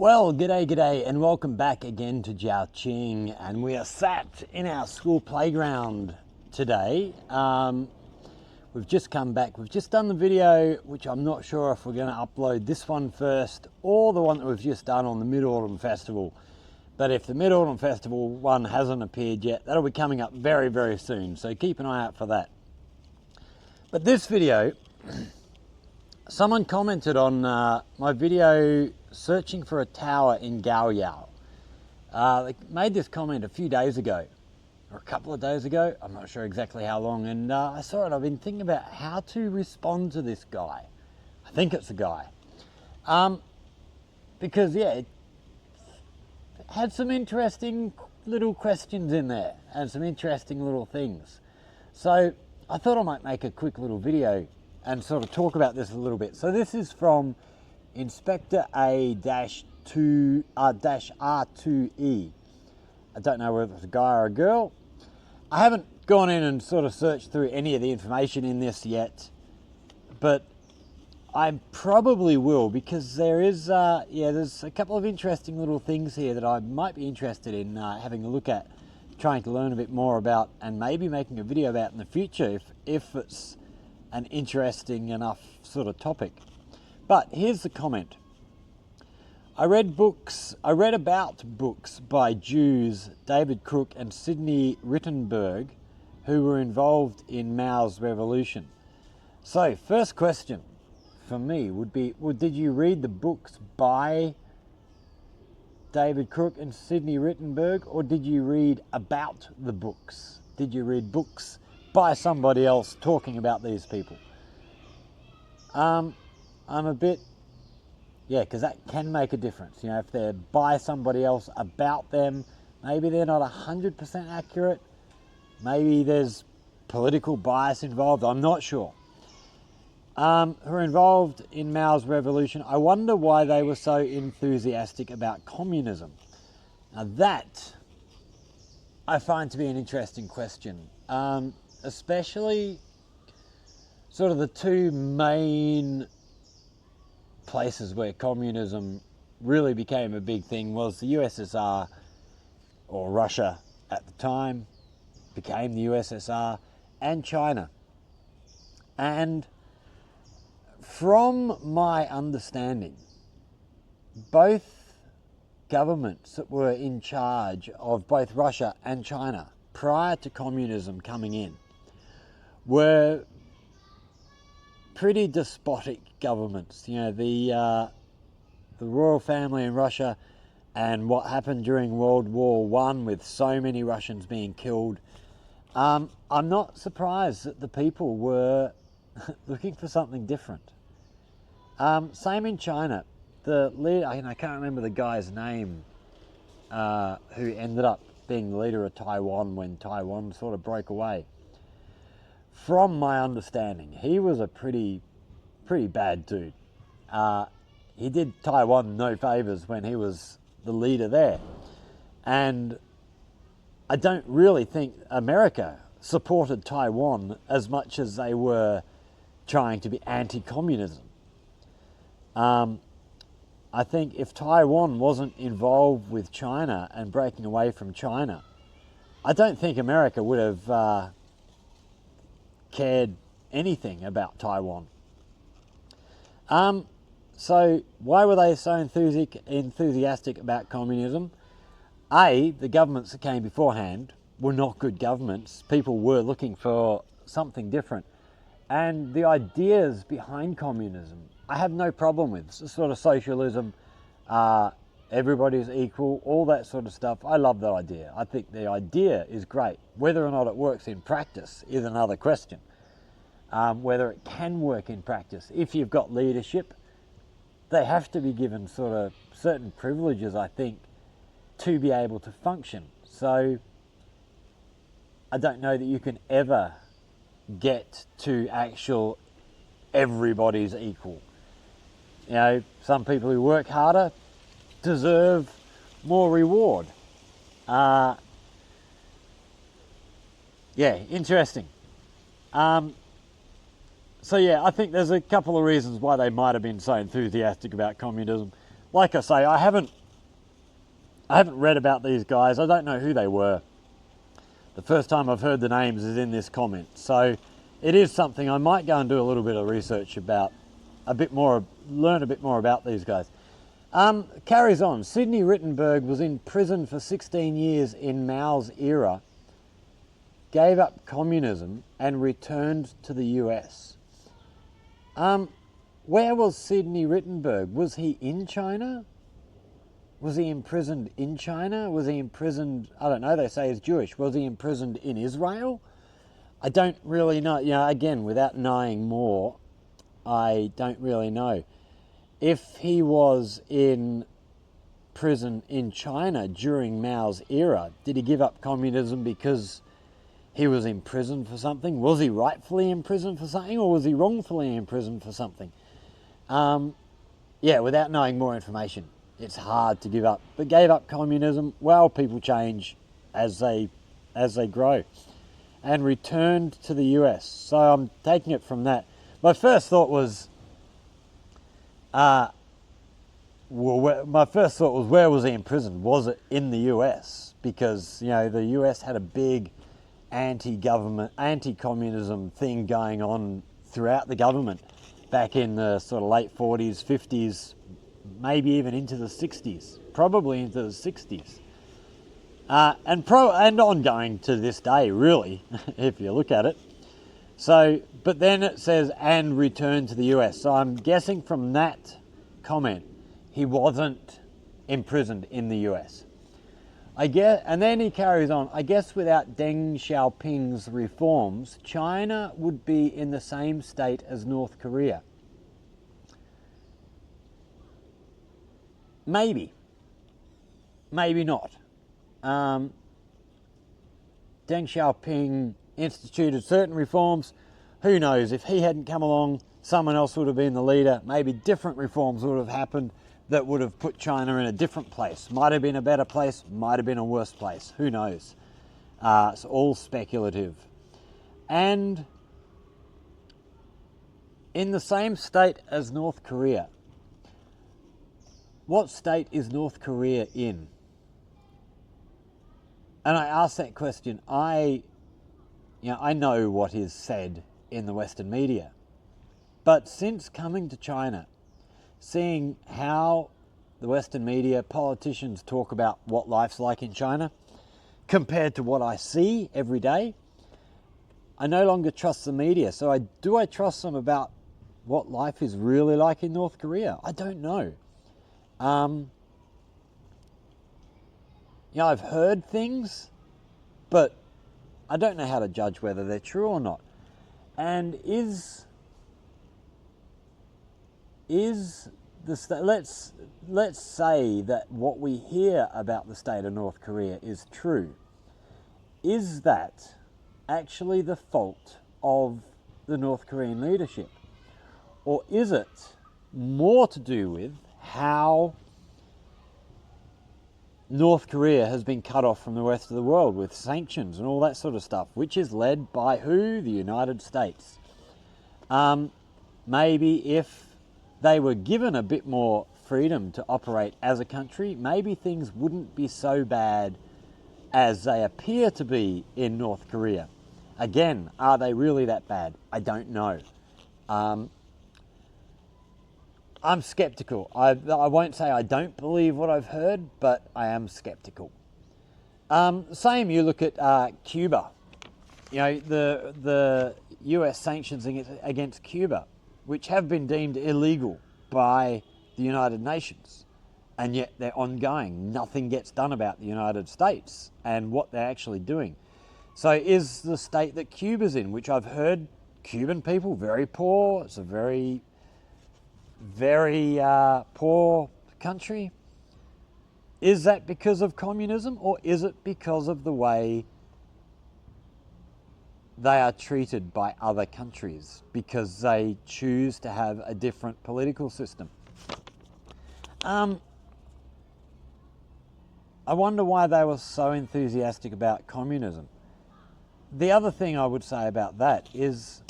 Well, g'day, and welcome back again to Jiaoqing. And we are sat in our school playground today. We've just come back. We've just done the video, which I'm not sure if we're going to upload this one first or the one that we've just done on the Mid-Autumn Festival. But if the Mid-Autumn Festival one hasn't appeared yet, that'll be coming up very, very soon. So keep an eye out for that. But this video, someone commented on my video searching for a tower in Gaoyao. They made this comment a few days ago, or a couple of days ago. I'm not sure exactly how long. And I saw it. I've been thinking about how to respond to this guy. I think it's a guy. Because, yeah, it had some interesting little questions in there and some interesting little things. So I thought I might make a quick little video and sort of talk about this a little bit. So this is from Inspector A-R2E. I don't know whether it's a guy or a girl. I haven't gone in and sort of searched through any of the information in this yet, but I probably will, because there is, there's a couple of interesting little things here that I might be interested in having a look at, trying to learn a bit more about, and maybe making a video about in the future if it's an interesting enough sort of topic. But here's the comment. I read about books by Jews David Crook and Sidney Rittenberg, who were involved in Mao's revolution. So first question for me would be, did you read the books by David Crook and Sidney Rittenberg, or did you read about the books? Did you read books by somebody else talking about these people? I'm a bit, because that can make a difference. You know, if they're by somebody else about them, maybe they're not 100% accurate. Maybe there's political bias involved. I'm not sure. Who are involved in Mao's revolution. I wonder why they were so enthusiastic about communism. Now that I find to be an interesting question, especially sort of the two main places where communism really became a big thing was the USSR, or Russia at the time became the USSR, and China. And from my understanding, both governments that were in charge of both Russia and China prior to communism coming in were pretty despotic governments. You know, the royal family in Russia and what happened during World War I with so many Russians being killed. I'm not surprised that the people were looking for something different. Same in China. The leader, I can't remember the guy's name, who ended up being the leader of Taiwan when Taiwan sort of broke away. From my understanding, he was a pretty bad dude. He did Taiwan no favors when he was the leader there. And I don't really think America supported Taiwan as much as they were trying to be anti-communism. I think if Taiwan wasn't involved with China and breaking away from China, I don't think America would have cared anything about Taiwan. So why were they so enthusiastic about communism? A, the governments that came beforehand were not good governments. People were looking for something different. And the ideas behind communism, I have no problem with. It's sort of socialism, everybody's equal, all that sort of stuff. I love that idea. I think the idea is great. Whether or not it works in practice is another question. Whether it can work in practice. If you've got leadership, they have to be given sort of certain privileges, I think, to be able to function. So I don't know that you can ever get to actual everybody's equal. You know, some people who work harder deserve more reward. Interesting. So yeah, I think there's a couple of reasons why they might have been so enthusiastic about communism. like I say, I haven't read about these guys. I don't know who they were. The first time I've heard the names is in this comment. So it is something I might go and do a little bit of research about, learn a bit more about these guys. Carries on. Sidney Rittenberg was in prison for 16 years in Mao's era, gave up communism and returned to the US. Where was Sidney Rittenberg? Was he in China? Was he imprisoned in China? Was he imprisoned, I don't know, they say he's Jewish. Was he imprisoned in Israel? I don't really know. You know, again, without knowing more, I don't really know. If he was in prison in China during Mao's era, did he give up communism because he was in prison for something? Was he rightfully in prison for something, or was he wrongfully in prison for something? Yeah, without knowing more information, it's hard to give up. But gave up communism. Well, people change as they grow, and returned to the US. So I'm taking it from that. My first thought was, where was he in prison? Was it in the US? Because, you know, the US had a big anti-government, anti-communism thing going on throughout the government back in the sort of late 40s, 50s, maybe even into the 60s, probably into the 60s. And ongoing to this day, really, if you look at it. So, but then it says, and return to the US. So I'm guessing from that comment, he wasn't imprisoned in the US. I guess, and then he carries on, I guess without Deng Xiaoping's reforms, China would be in the same state as North Korea. Maybe. Maybe not. Deng Xiaoping instituted certain reforms. Who knows? If he hadn't come along, someone else would have been the leader. Maybe different reforms would have happened that would have put China in a different place. Might have been a better place, might have been a worse place. Who knows? It's all speculative. And in the same state as North Korea. What state is North Korea in? And I ask that question. I know what is said in the Western media. But since coming to China, seeing how the Western media, politicians talk about what life's like in China, compared to what I see every day, I no longer trust the media. So do I trust them about what life is really like in North Korea? I don't know. I've heard things, but I don't know how to judge whether they're true or not. And let's say that what we hear about the state of North Korea is true. Is that actually the fault of the North Korean leadership? Or is it more to do with how North Korea has been cut off from the rest of the world with sanctions and all that sort of stuff, which is led by who? The United States. Maybe if they were given a bit more freedom to operate as a country, maybe things wouldn't be so bad as they appear to be in North Korea. Again, are they really that bad? I don't know. I'm skeptical. I won't say I don't believe what I've heard, but I am skeptical. Same, you look at Cuba. You know, the US sanctions against Cuba, which have been deemed illegal by the United Nations, and yet they're ongoing. Nothing gets done about the United States and what they're actually doing. So is the state that Cuba's in, which I've heard Cuban people, very poor, it's a very, very poor country. Is that because of communism, or is it because of the way they are treated by other countries because they choose to have a different political system? I wonder why they were so enthusiastic about communism. The other thing I would say about that is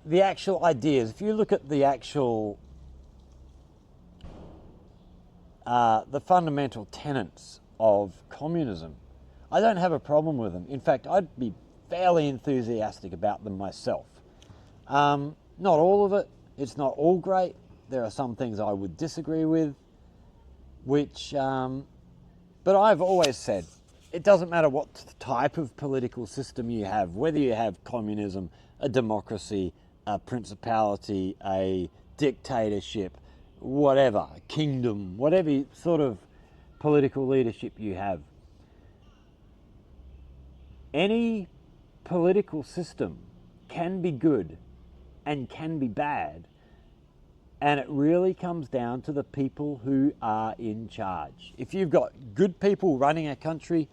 the actual ideas. If you look at the actual the fundamental tenets of communism. I don't have a problem with them. In fact, I'd be fairly enthusiastic about them myself. Not all of it. It's not all great. There are some things I would disagree with, but I've always said, it doesn't matter what type of political system you have, whether you have communism, a democracy, a principality, a dictatorship, whatever, a kingdom, whatever sort of political leadership you have. Any political system can be good and can be bad, and it really comes down to the people who are in charge. If you've got good people running a country,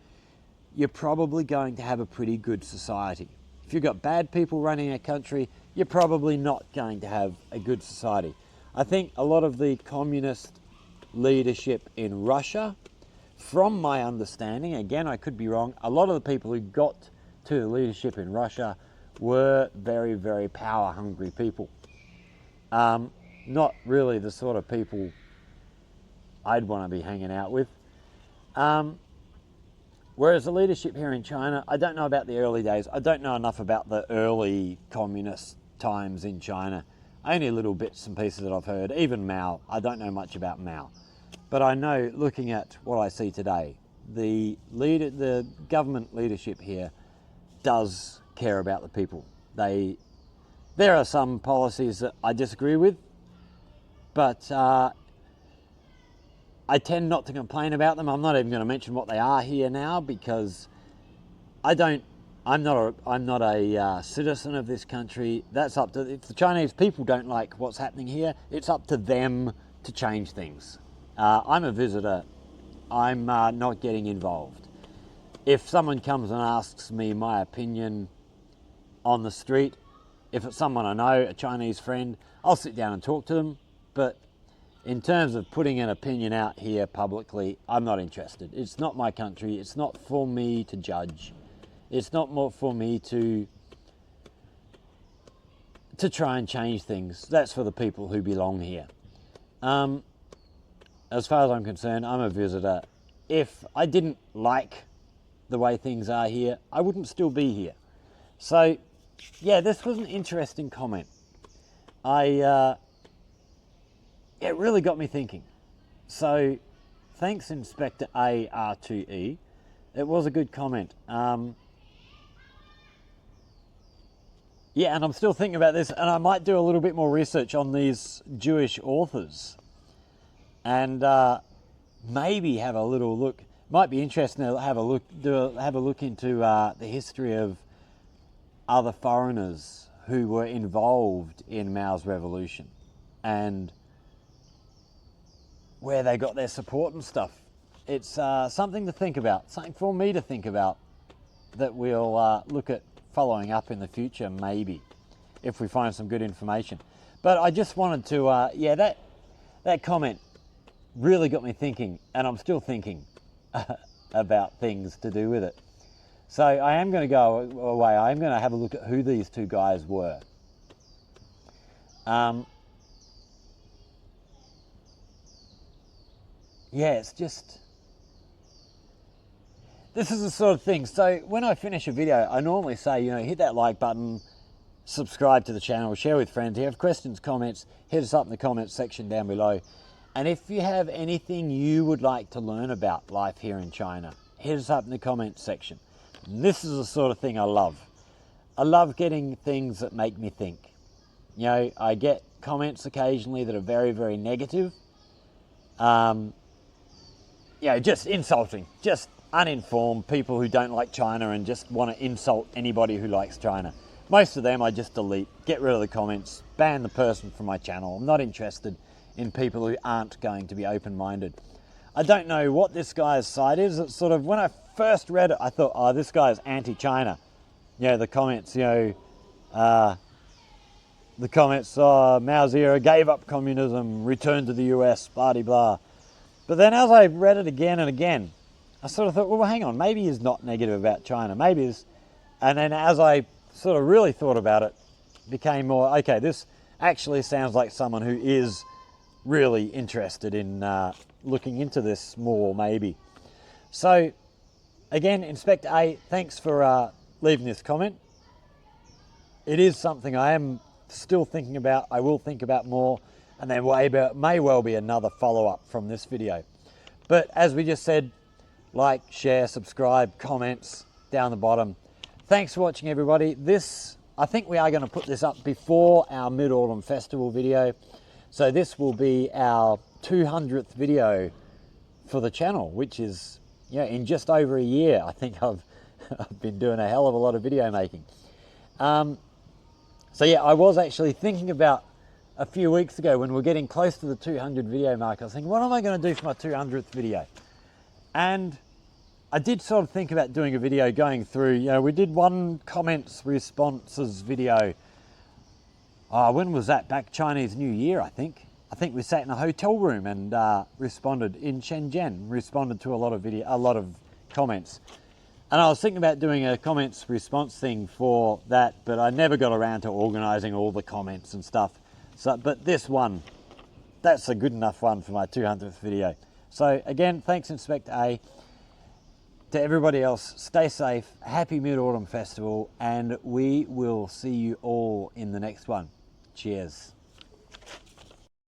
you're probably going to have a pretty good society. If you've got bad people running a country, you're probably not going to have a good society. I think a lot of the communist leadership in Russia, from my understanding, again I could be wrong, a lot of the people who got to the leadership in Russia were very, very power hungry people. Not really the sort of people I'd want to be hanging out with. Whereas the leadership here in China, I don't know about the early days. I don't know enough about the early communist times in China. Only little bits and pieces that I've heard. Even Mao, I don't know much about Mao. But I know, looking at what I see today, the government leadership here does care about the people. There are some policies that I disagree with, but I tend not to complain about them. I'm not even going to mention what they are here now, because I'm not a citizen of this country. That's up to, if the Chinese people don't like what's happening here, it's up to them to change things. I'm a visitor. I'm not getting involved. If someone comes and asks me my opinion on the street, if it's someone I know, a Chinese friend, I'll sit down and talk to them. But in terms of putting an opinion out here publicly, I'm not interested. It's not my country. It's not for me to judge. It's not more for me to try and change things. That's for the people who belong here. As far as I'm concerned, I'm a visitor. If I didn't like the way things are here, I wouldn't still be here. So, yeah, this was an interesting comment. It really got me thinking. So, thanks Inspector AR2E. It was a good comment. Yeah, and I'm still thinking about this, and I might do a little bit more research on these Jewish authors, and maybe have a little look. Might be interesting to have a look into the history of other foreigners who were involved in Mao's revolution, and where they got their support and stuff. It's something to think about, something for me to think about, that we'll look at following up in the future, maybe, if we find some good information. But I just wanted to, that comment really got me thinking, and I'm still thinking about things to do with it. So I am going to go away. I am going to have a look at who these two guys were. Yeah, it's just, this is the sort of thing. So when I finish a video, I normally say, hit that like button, subscribe to the channel, share with friends. If you have questions, comments, hit us up in the comments section down below. And if you have anything you would like to learn about life here in China, hit us up in the comments section. And this is the sort of thing I love. I love getting things that make me think. I get comments occasionally that are very, very negative. Just insulting, just uninformed people who don't like China and just want to insult anybody who likes China. Most of them I just delete, get rid of the comments, ban the person from my channel. I'm not interested in people who aren't going to be open-minded. I don't know what this guy's side is. It's sort of, when I first read it, I thought, oh, this guy's anti-China. The comments, Mao Zedong gave up communism, returned to the US, blah-de-blah. But then as I read it again and again, I sort of thought, well, hang on, maybe he's not negative about China. Maybe he's... And then as I sort of really thought about it, became more, okay, this actually sounds like someone who is really interested in looking into this more, maybe. So again, Inspector A, thanks for leaving this comment. It is something I am still thinking about. I will think about more, and there may well be another follow-up from this video. But as we just said, like, share, subscribe, comments down the bottom. Thanks for watching, everybody. I think we are going to put this up before our Mid-Autumn Festival video. So this will be our 200th video for the channel, which is, in just over a year. I think I've been doing a hell of a lot of video making. So yeah, I was actually thinking about a few weeks ago when we're getting close to the 200 video mark, I was thinking, what am I going to do for my 200th video? And I did sort of think about doing a video going through, we did one comments responses video. When was that? Back Chinese New Year, I think. I think we sat in a hotel room and responded in Shenzhen, responded to a lot of comments. And I was thinking about doing a comments response thing for that, but I never got around to organizing all the comments and stuff. So, but this one, that's a good enough one for my 200th video. So again, thanks Inspector A. To everybody else, stay safe, happy Mid-Autumn Festival, and we will see you all in the next one. Cheers.